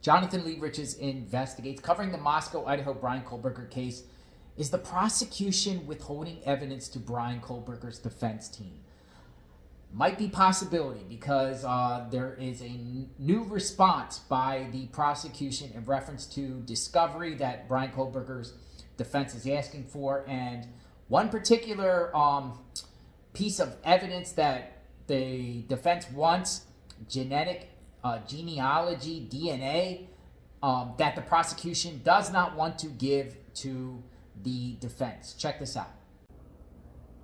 Jonathan Lee Riches investigates, covering the Moscow, Idaho Bryan Kohberger case. Is the prosecution withholding evidence to Bryan Kohberger's defense team? Might be possibility because there is a new response by the prosecution in reference to discovery that Bryan Kohberger's defense is asking for, and one particular piece of evidence that the defense wants, genetic genealogy, DNA, that the prosecution does not want to give to the defense. Check this out.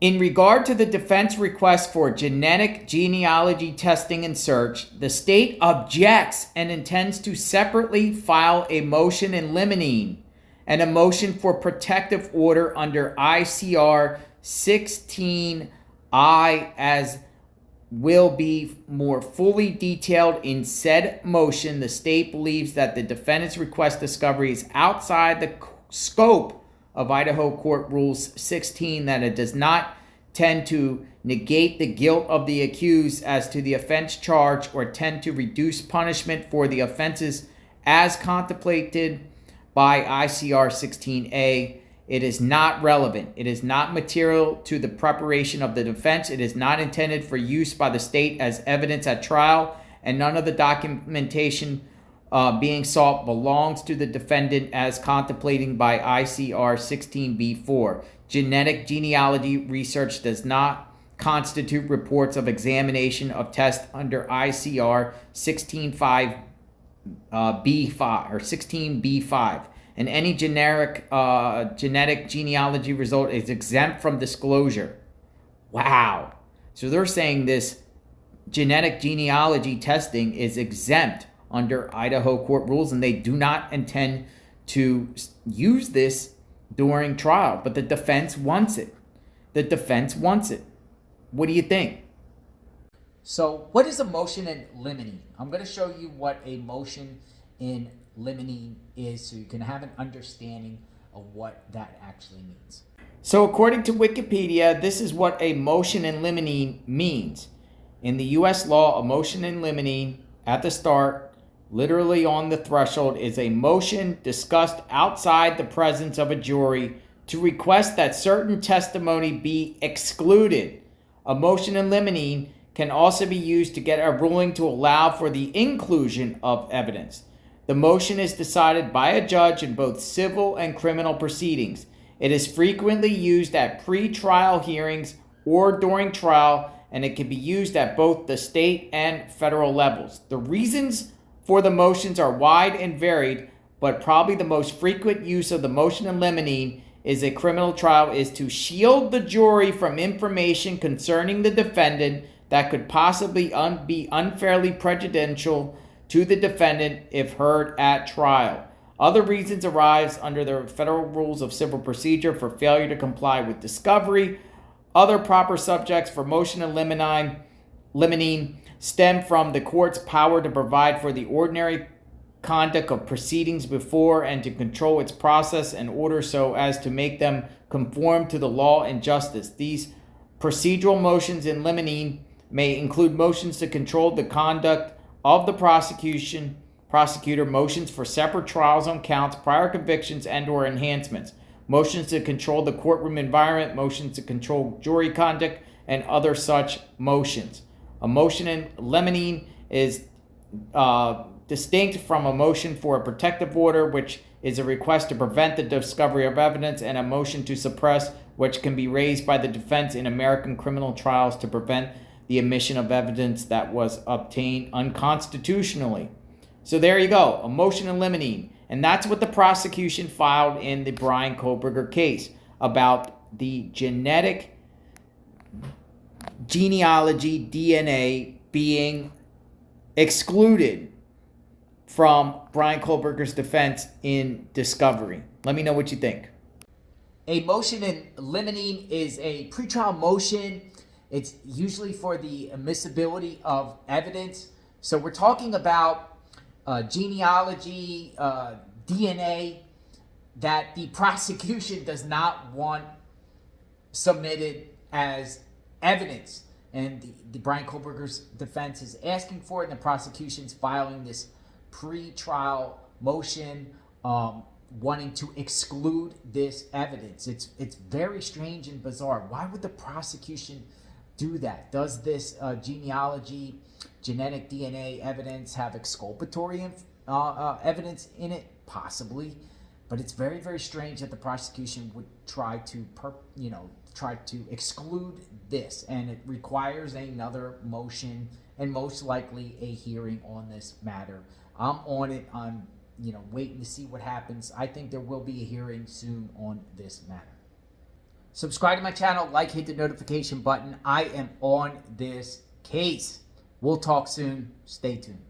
In regard to the defense request for genetic genealogy testing and search, the state objects and intends to separately file a motion in limine and a motion for protective order under ICR 16I, as will be more fully detailed in said motion. The state believes that the defendant's request discovery is outside the scope of Idaho Court Rules 16, that it does not tend to negate the guilt of the accused as to the offense charged or tend to reduce punishment for the offenses as contemplated by ICR 16A. It is not relevant. It is not material to the preparation of the defense. It is not intended for use by the state as evidence at trial, and none of the documentation being sought belongs to the defendant as contemplating by ICR 16B4. Genetic genealogy research does not constitute reports of examination of tests under ICR 16.5 B5 or 16B5. And any genetic genealogy result is exempt from disclosure. Wow. So they're saying this genetic genealogy testing is exempt under Idaho court rules, and they do not intend to use this during trial. But the defense wants it. The defense wants it. What do you think? So what is a motion in limine? I'm going to show you what a motion in limine is so you can have an understanding of what that actually means. So according to Wikipedia, this is what a motion in limine means. In the U.S. law, a motion in limine at the start, literally on the threshold, is a motion discussed outside the presence of a jury to request that certain testimony be excluded. A motion in limine can also be used to get a ruling to allow for the inclusion of evidence. The motion is decided by a judge in both civil and criminal proceedings. It is frequently used at pre-trial hearings or during trial, and it can be used at both the state and federal levels. The reasons for the motions are wide and varied, but probably the most frequent use of the motion in limine is a criminal trial is to shield the jury from information concerning the defendant that could possibly be unfairly prejudicial to the defendant if heard at trial. Other reasons arise under the federal rules of civil procedure for failure to comply with discovery. Other proper subjects for motion in limine stem from the court's power to provide for the ordinary conduct of proceedings before and to control its process and order so as to make them conform to the law and justice. These procedural motions in limine may include motions to control the conduct of the prosecutor, motions for separate trials on counts, prior convictions, and or enhancements, motions to control the courtroom environment, motions to control jury conduct, and other such motions. A motion in limine is distinct from a motion for a protective order, which is a request to prevent the discovery of evidence, and a motion to suppress, which can be raised by the defense in American criminal trials to prevent the admission of evidence that was obtained unconstitutionally. So there you go, a motion in limine. And that's what the prosecution filed in the Bryan Kohberger case about the genetic genealogy DNA being excluded from Bryan Kohberger's defense in discovery. Let me know what you think. A motion in limine is a pretrial motion. It's usually for the admissibility of evidence. So we're talking about genealogy, DNA that the prosecution does not want submitted as evidence. And the Bryan Kohberger's defense is asking for it, and the prosecution's filing this pre-trial motion wanting to exclude this evidence. It's very strange and bizarre. Why would the prosecution do that? Does this genetic DNA evidence have exculpatory evidence in it? Possibly, but it's very, very strange that the prosecution would try to exclude this, and it requires another motion and most likely a hearing on this matter. I'm on it. I'm waiting to see what happens. I think there will be a hearing soon on this matter. Subscribe to my channel, hit the notification button. I am on this case. We'll talk soon. Stay tuned.